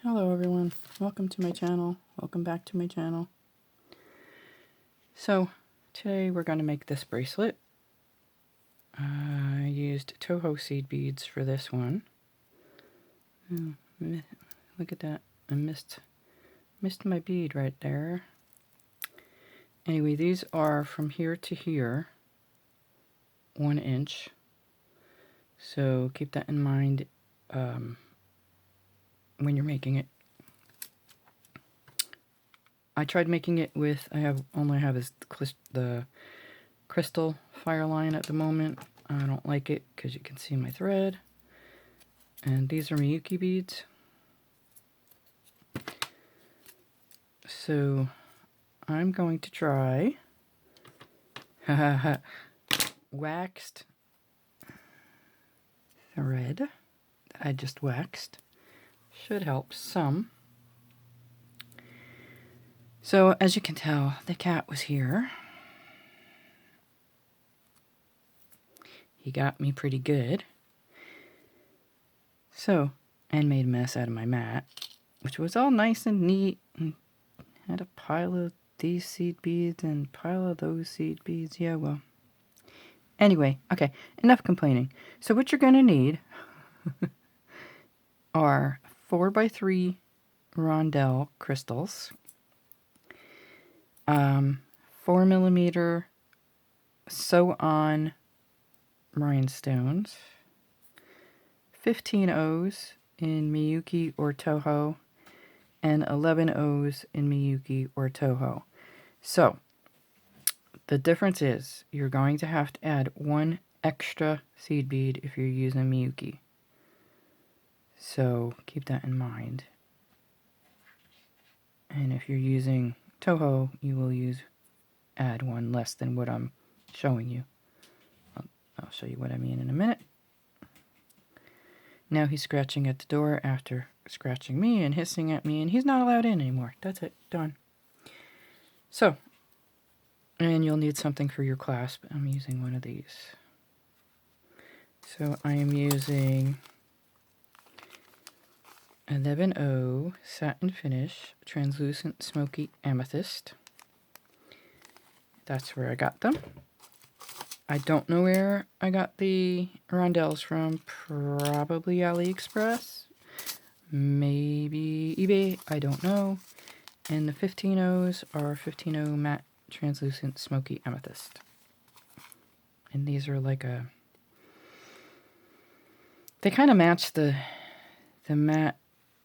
Hello everyone, welcome to my channel, welcome back to my channel. So today we're going to make this bracelet. I used Toho seed beads for this one. Oh, look at that, I missed my bead right there. Anyway, these are from here to here, 1 inch. So keep that in mind when you're making it. I tried making it with, only have is the crystal fire line at the moment. I don't like it because you can see my thread. And these are miyuki beads. So I'm going to try waxed thread that I just waxed. Should help some. So as you can tell, the cat was here. He got me pretty good. So, and made a mess out of my mat, which was all nice and neat. And had a pile of these seed beads and a pile of those seed beads. Yeah, well. Anyway, okay, enough complaining. So what you're going to need are 4x3 rondelle crystals, 4mm sew-on rhinestones, 15 O's in miyuki or toho, and 11 O's in miyuki or toho. So the difference is you're going to have to add 1 extra seed bead if you're using miyuki. So keep that in mind. And if you're using toho, you will add 1 less than what I'm showing you. I'll show you what I mean in a minute. Now he's scratching at the door after scratching me and hissing at me, and he's not allowed in anymore. That's it. Done. So, and you'll need something for your clasp. I'm using one of these. So I am using 11O satin finish translucent smoky amethyst. That's where I got them. I don't know where I got the rondelles from. Probably AliExpress. Maybe eBay. I don't know. And the 15 O's are 15O matte translucent smoky amethyst. And these are like they kind of match the matte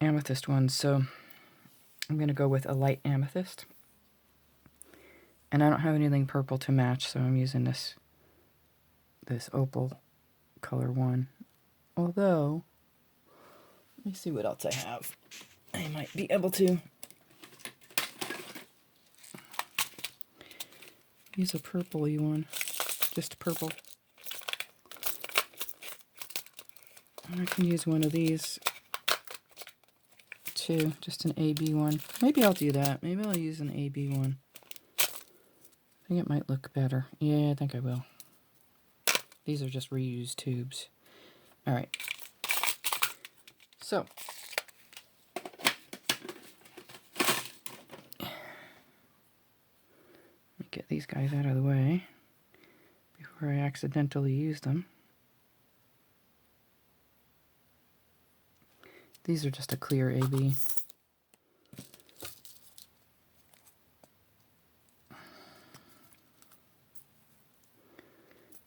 amethyst ones, so I'm going to go with a light amethyst. And I don't have anything purple to match, so I'm using this opal color one. Although, let me see what else I have. I might be able to use a purpley one. Just purple. I can use one of these too, just an AB one. Maybe I'll do that. Maybe I'll use an AB one. I think it might look better. Yeah, I think I will. These are just reused tubes. Alright. So, let me get these guys out of the way before I accidentally use them. These are just a clear AB.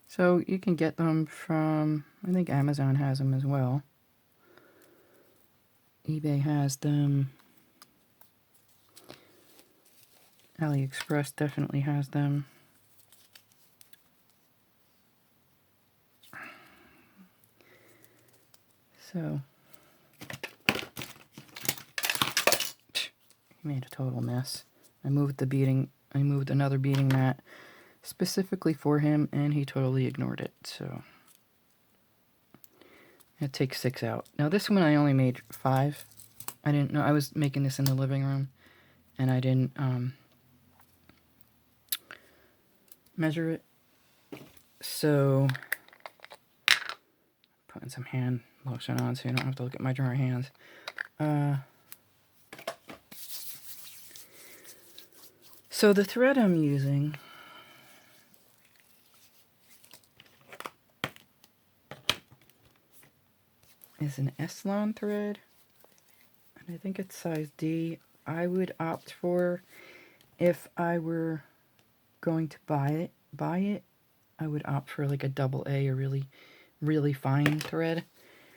So you can get them from, I think Amazon has them as well. eBay has them. AliExpress definitely has them. So, he made a total mess. I moved another beading mat specifically for him, and he totally ignored it, so it takes 6 out. Now this one I only made 5. I didn't know, I was making this in the living room, and I didn't measure it. So, putting some hand lotion on so you don't have to look at my dry hands. So the thread I'm using is an Eslon thread, and I think it's size D. I would opt for, if I were going to buy it, I would opt for like a double A, or really fine thread,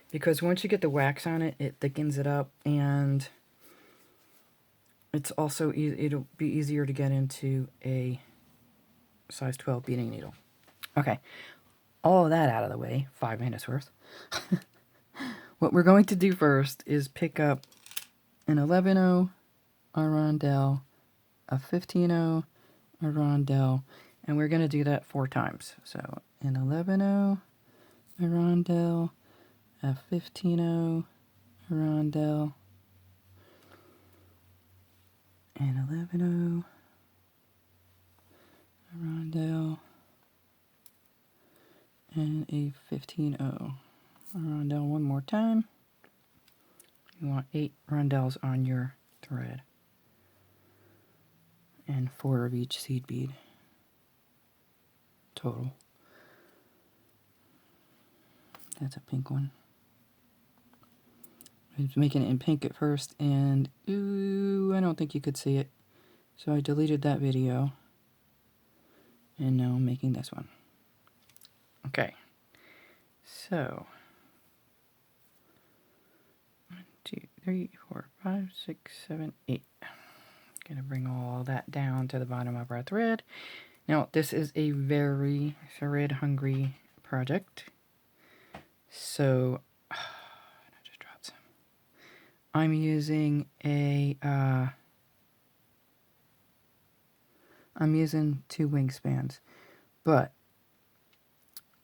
because once you get the wax on it, it thickens it up, and it's also it'll be easier to get into a size 12 beading needle. Okay, all of that out of the way, 5 minutes worth. What we're going to do first is pick up an 11/0, a rondelle, a 15/0, a rondelle, and we're going to do that 4 times. So an 11/0, a rondelle, a 15/0, a rondelle, an 11/0, a rondelle, and a 15/0. A rondelle one more time. You want 8 rondelles on your thread, and 4 of each seed bead total. That's a pink one. I was making it in pink at first, and ooh, I don't think you could see it. So I deleted that video, and now I'm making this one. Okay, so 1, 2, 3, 4, 5, 6, 7, 8. Gonna bring all that down to the bottom of our thread. Now, this is a very thread hungry project, so I just dropped some. I'm using I'm using 2 wingspans, but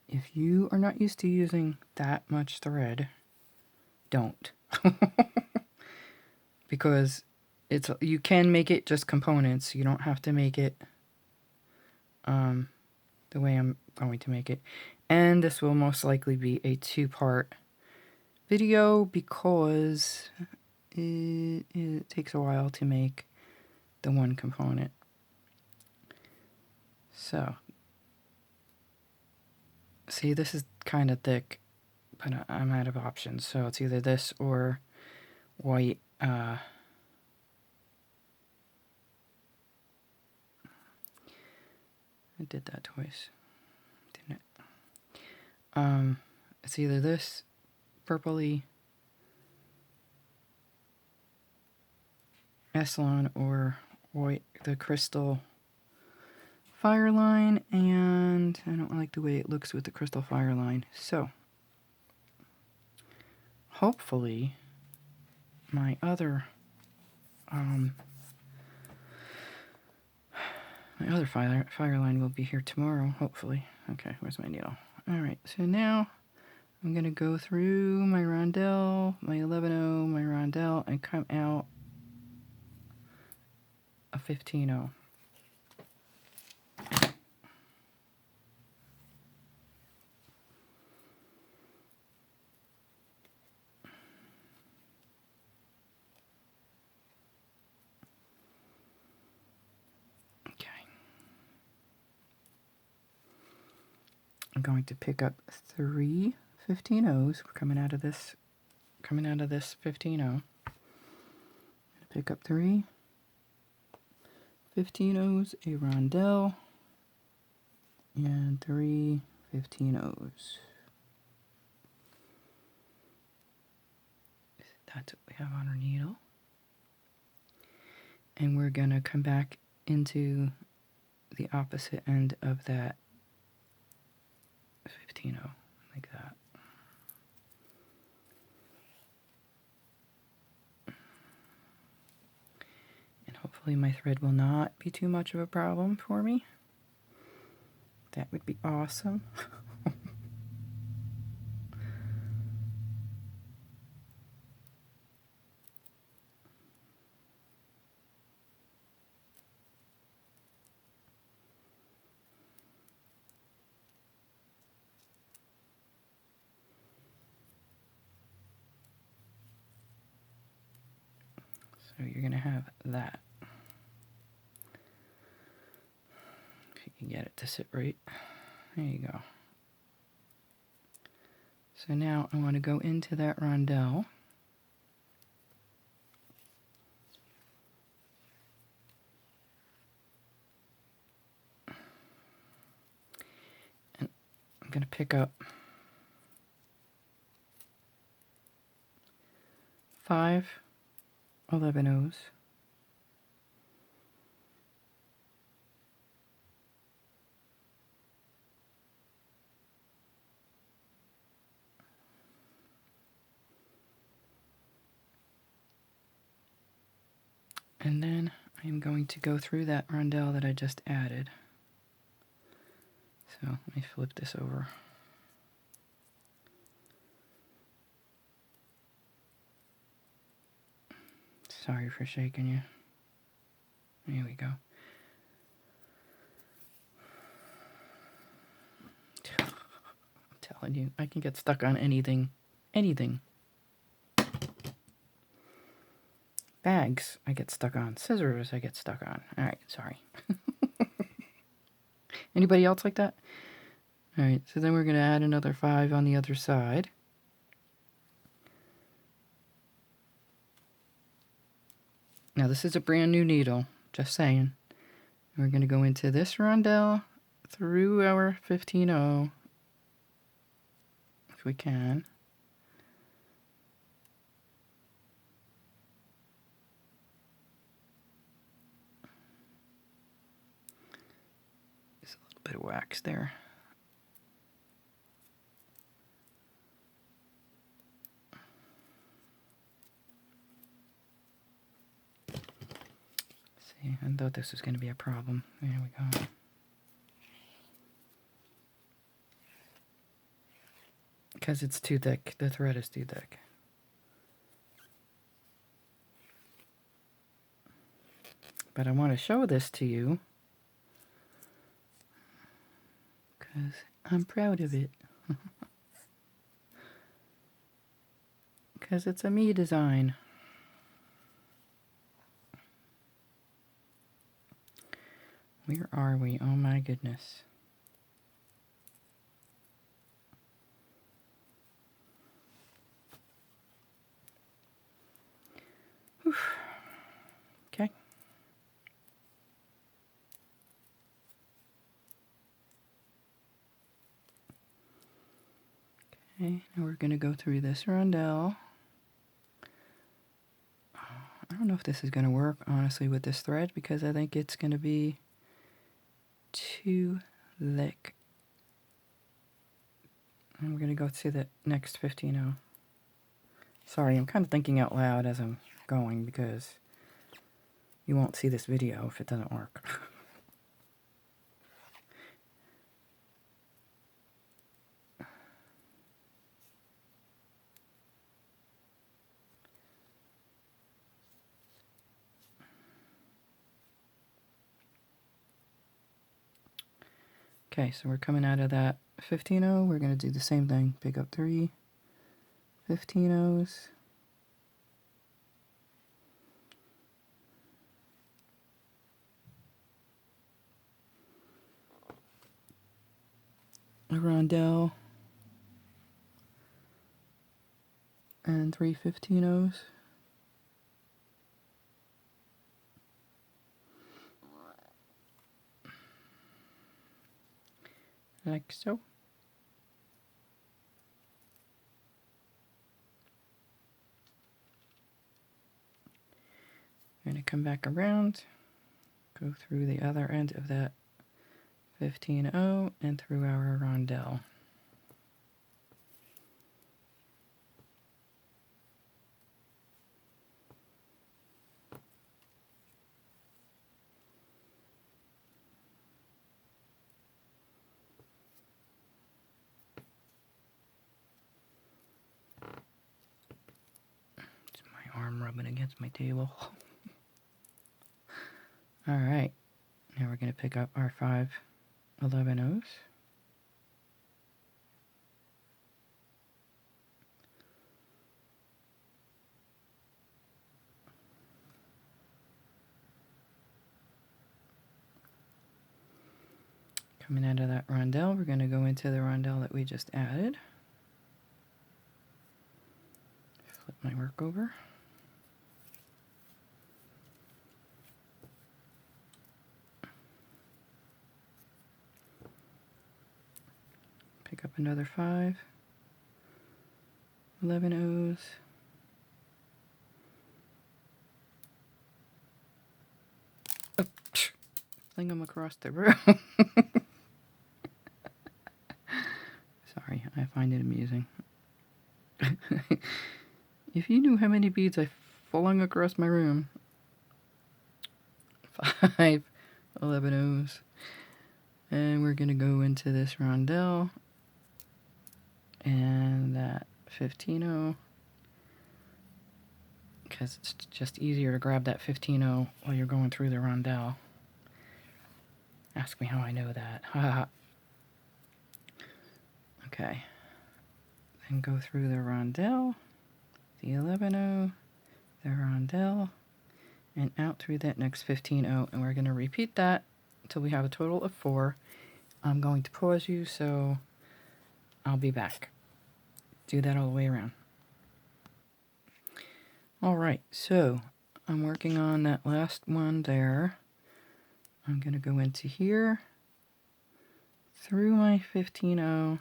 if you are not used to using that much thread, don't. Because you can make it just components. You don't have to make it the way I'm going to make it. And this will most likely be a 2-part video, because it takes a while to make the one component. So, see, this is kind of thick, but I'm out of options. So it's either this or white. I did that twice, didn't it? It's either this purpley Eslon or white, the crystal Fireline, and I don't like the way it looks with the crystal Fireline. So, hopefully, my other Fireline will be here tomorrow, hopefully. Okay, where's my needle? Alright, so now I'm going to go through my rondelle, my 11/0, my rondelle, and come out a 15/0. I'm going to pick up 3 15/0s. We're coming out of this 15/0. Pick up 3 15/0s, a rondelle, and 3 15/0s. That's what we have on our needle. And we're going to come back into the opposite end of that 15/0, like that. And hopefully my thread will not be too much of a problem for me. That would be awesome. So you're going to have that. can get it to sit right. There you go. So now I want to go into that rondelle. And I'm going to pick up 5 11-O's. And then I'm going to go through that rondelle that I just added. So let me flip this over. Sorry for shaking you. There we go. I'm telling you, I can get stuck on anything. Anything. Bags, I get stuck on. Scissors, I get stuck on. Alright, sorry. Anybody else like that? Alright, so then we're going to add another 5 on the other side. Now this is a brand new needle, just saying. We're going to go into this rondelle through our 15-0, if we can. There's a little bit of wax there. See, I thought this was going to be a problem. There we go. Because it's too thick. The thread is too thick. But I want to show this to you because I'm proud of it. Because it's a me design. Where are we? Oh my goodness. Whew. Okay. Okay, now we're going to go through this rondelle. I don't know if this is going to work, honestly, with this thread, because I think it's going to be too thick. And we're going to go to the next 15-0. Sorry, I'm kind of thinking out loud as I'm going, because you won't see this video if it doesn't work. Okay, so we're coming out of that 15-0. We're going to do the same thing. Pick up 3 15-Os. A rondelle. And 3 15-Os. Like so. I'm going to come back around, go through the other end of that 15-0 and through our rondelle. It's my arm rubbing against my table. All right, now we're going to pick up our 5 11-Os. Coming out of that rondelle, we're going to go into the rondelle that we just added. Flip my work over. Pick up another 5, 11 O's. Oh, fling them across the room. Sorry, I find it amusing. If you knew how many beads I flung across my room. 5, 11 O's. And we're going to go into this rondelle. And that 15-0. Because it's just easier to grab that 15-0 while you're going through the rondelle. Ask me how I know that. Haha. Okay. Then go through the rondelle, the 11-0, the rondelle, and out through that next 15-0. And we're going to repeat that until we have a total of 4. I'm going to pause you, so I'll be back. Do that all the way around. Alright, so I'm working on that last one there. I'm going to go into here, through my 15-0.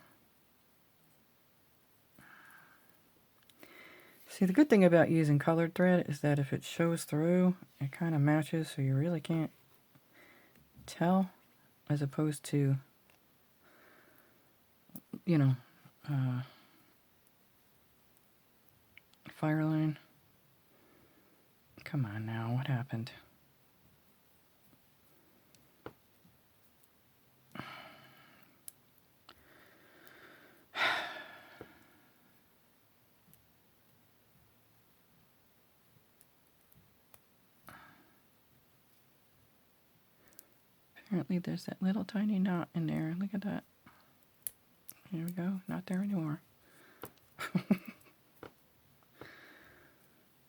See, the good thing about using colored thread is that if it shows through, it kind of matches, so you really can't tell, as opposed to, you know, fire line. Come on now, what happened? Apparently there's that little tiny knot in there. Look at that. Here we go. Not there anymore.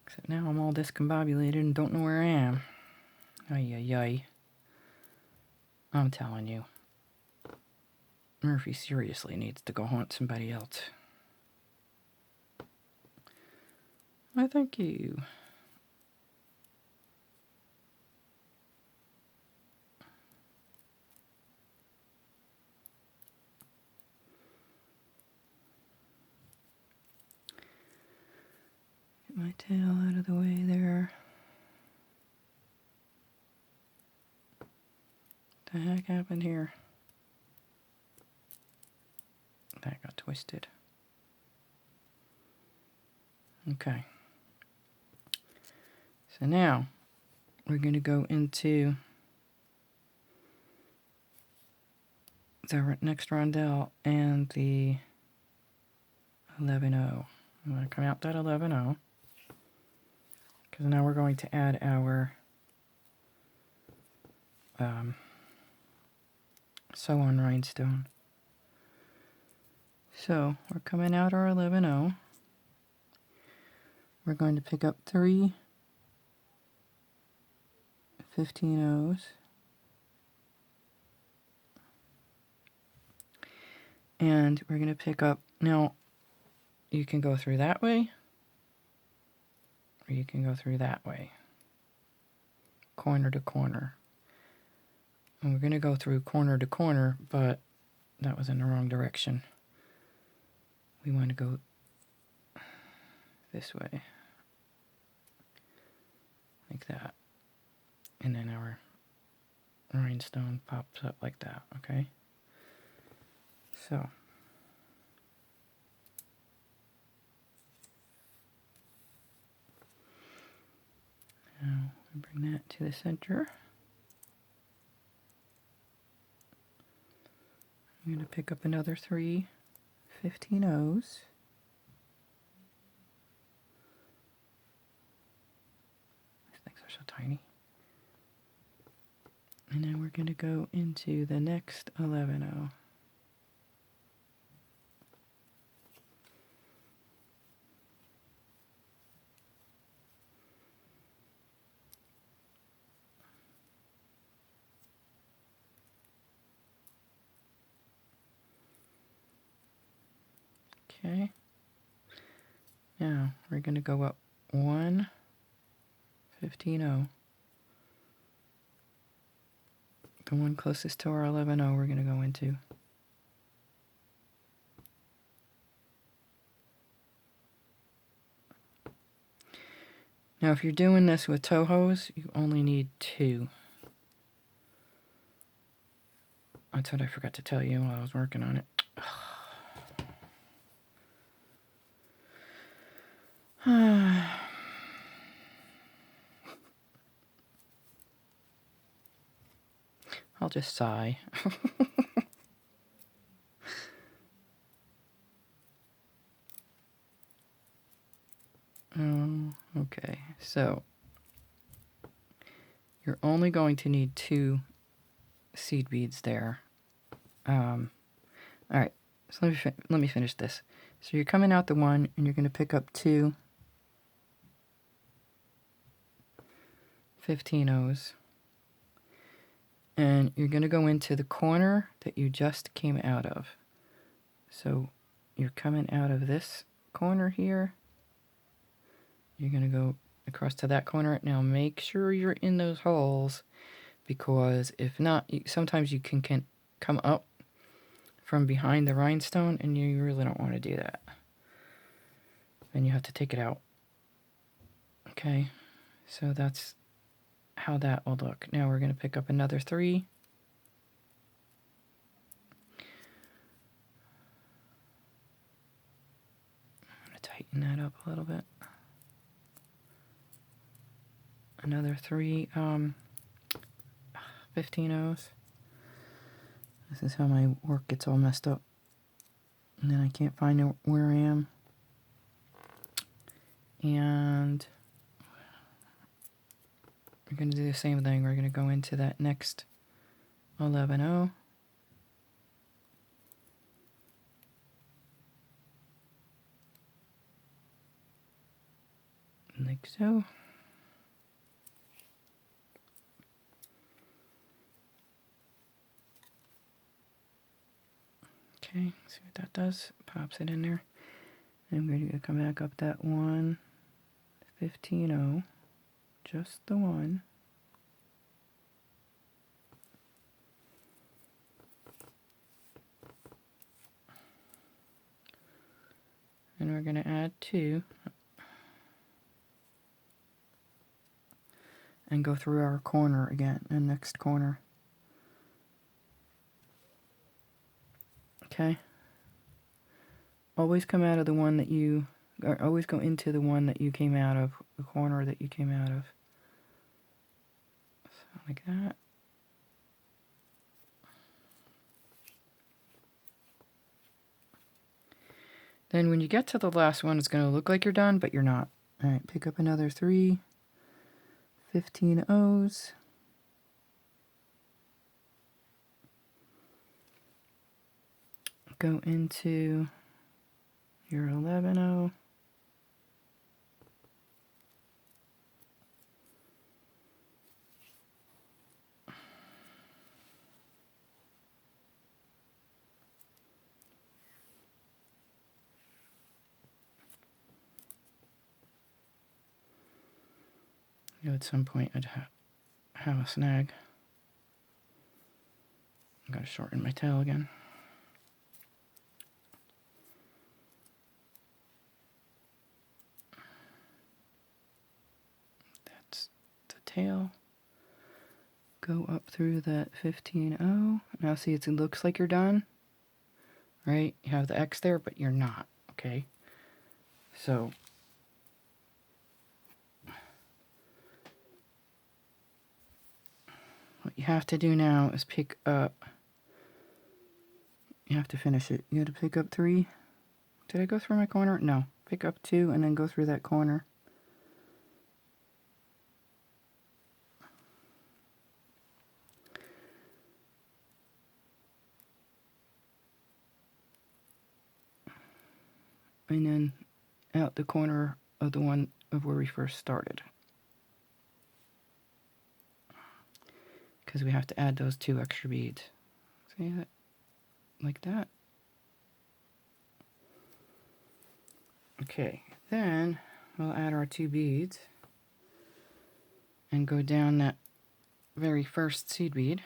Except now I'm all discombobulated and don't know where I am. Ay, ay, ay. I'm telling you. Murphy seriously needs to go haunt somebody else. Why, thank you. Get my tail out of the way there. What the heck happened here? That got twisted. Okay. So now we're going to go into the next rondelle and the 11-0. I'm going to come out that 11-0 because now we're going to add our sew-on rhinestone. So we're coming out our 11-0. We're going to pick up 3 15-0s. And we're going to pick up, now you can go through that way, or you can go through that way, corner to corner. And we're going to go through corner to corner, but that was in the wrong direction. We want to go this way, like that. And then our rhinestone pops up like that, okay? So, now we bring that to the center. I'm going to pick up another 3 15-0s. These things are so tiny. And then we're going to go into the next 11-0. Okay. Now we're going to go up 1, 15, 0. The one closest to our 11, 0 we're going to go into. Now if you're doing this with Tohos, you only need 2. That's what I forgot to tell you while I was working on it. I'll just sigh. Okay, so you're only going to need 2 seed beads there. All right, so let me finish this. So you're coming out the 1, and you're going to pick up 2 15 O's, and you're going to go into the corner that you just came out of. So you're coming out of this corner here. You're going to go across to that corner. Now make sure you're in those holes, because if not, sometimes you can come up from behind the rhinestone, and you really don't want to do that. Then you have to take it out. Okay, so that's how that will look. Now we're going to pick up another 3. I'm going to tighten that up a little bit. Another 3 15 O's. This is how my work gets all messed up. And then I can't find where I am. And we're going to do the same thing. We're going to go into that next 11 0. Like so. Okay, see what that does. Pops it in there. And we're going to come back up that 1 15 0. Just the 1. And we're going to add 2. And go through our corner again, the next corner. Okay. Always come out of the one that you, or always go into the one that you came out of, the corner that you came out of. So like that. Then when you get to the last one, it's going to look like you're done, but you're not. All right, pick up another 3 15 O's. Go into your 11 O. At some point I'd have a snag. I'm going to shorten my tail again. That's the tail. Go up through that 15 O. Now see, it looks like you're done. Right? You have the X there, but you're not. Okay? So what you have to do now is pick up. You have to finish it. You have to pick up 3. Did I go through my corner? No. Pick up 2 and then go through that corner. And then out the corner of the one of where we first started. Because we have to add those 2 extra beads. See that? Like that. Okay, then we'll add our 2 beads and go down that very first seed bead.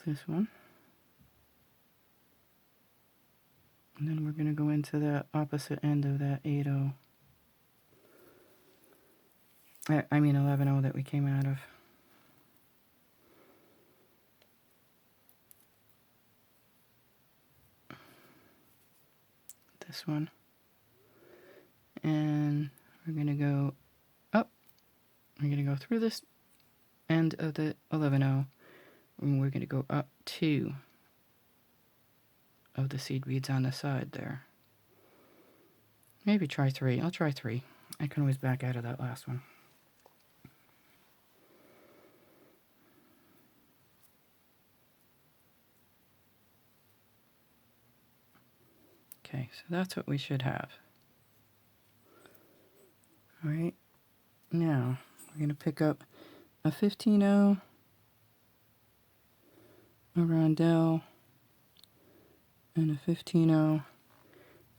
This one. And then we're going to go into the opposite end of that 8-0. I mean 11-0 that we came out of. This one. And we're going to go up. We're going to go through this end of the 11-0. And we're going to go up 2 of the seed beads on the side there. Maybe try 3. I'll try 3. I can always back out of that last one. Okay, so that's what we should have. All right, now we're going to pick up a 15-0, a rondelle, and a 15-0, and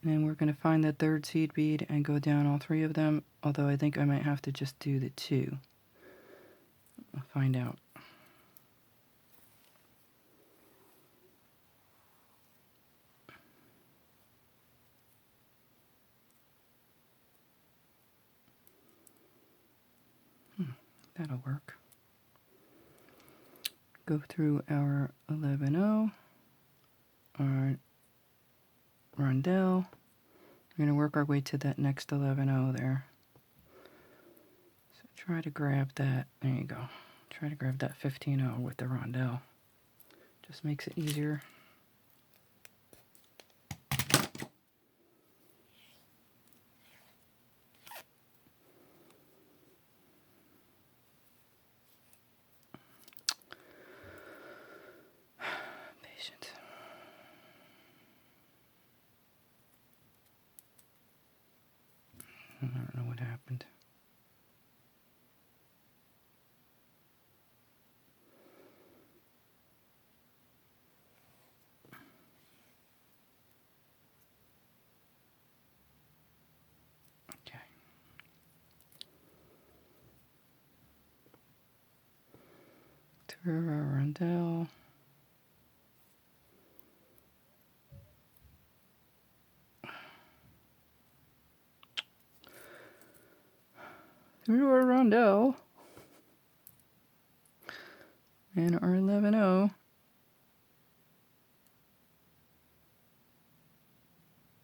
then we're going to find the third seed bead and go down all 3 of them, although I think I might have to just do the 2. I'll find out. That'll work. Go through our 11-0, our rondelle. We're going to work our way to that next 11-0 there. So try to grab that. There you go. Try to grab that 15-0 with the rondelle. Just makes it easier. Patience. I don't know what happened. Okay. Through our rondelle. Through our rondelle. And our 11-0.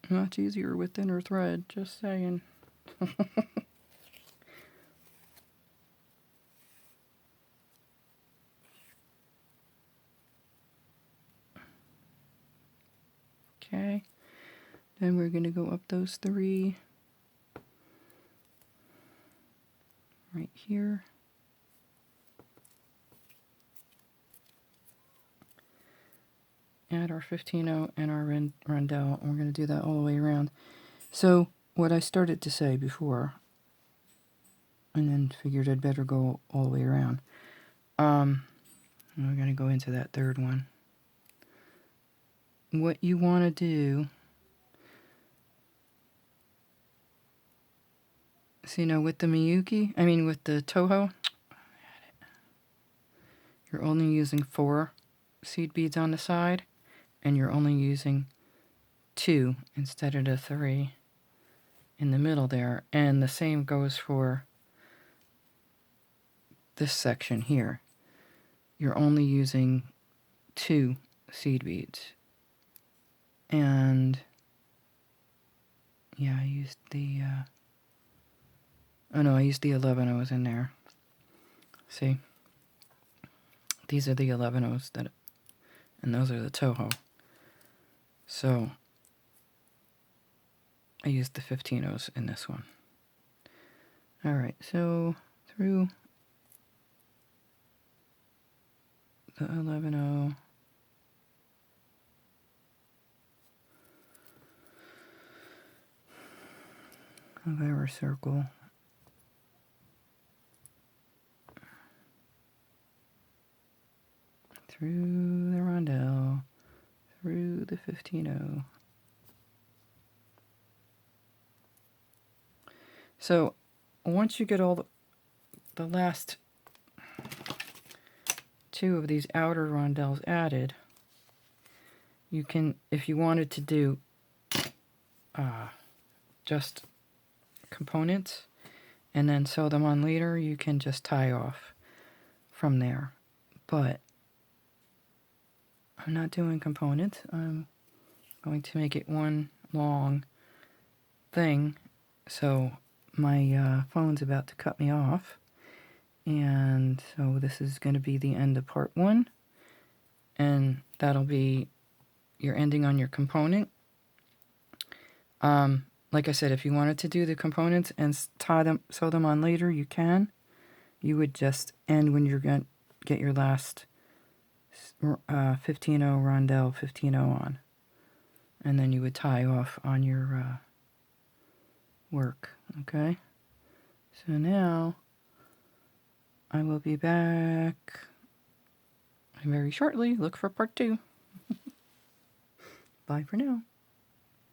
Much easier with thinner thread, just saying. Okay. Then we're going to go up those 3. Right here. Add our 15-0 and our rondelle, and we're going to do that all the way around. So what I started to say before, and then figured I'd better go all the way around. We're going to go into that third one. What you want to do, so with the miyuki, with the toho, you're only using 4 seed beads on the side, and you're only using 2 instead of the 3 in the middle there. And the same goes for this section here. You're only using 2 seed beads. And yeah, I used the I used the 11-0s in there. See? These are the 11-0s and those are the toho. So I used the 15-0s in this one. Alright, so through the 11-0. Of our circle. through the rondelle, through the 15-0. So once you get all the last two of these outer rondelles added, you can, if you wanted to do just components and then sew them on later, you can just tie off from there. But I'm not doing components. I'm going to make it one long thing. So my phone's about to cut me off. And so this is going to be the end of part 1. And that'll be your ending on your component. Like I said, if you wanted to do the components and sew them on later, you can. You would just end when you're going to get your last 15-0 rondelle 15-0 on. And then you would tie off on your work, okay? So now I will be back very shortly. Look for part 2. Bye for now.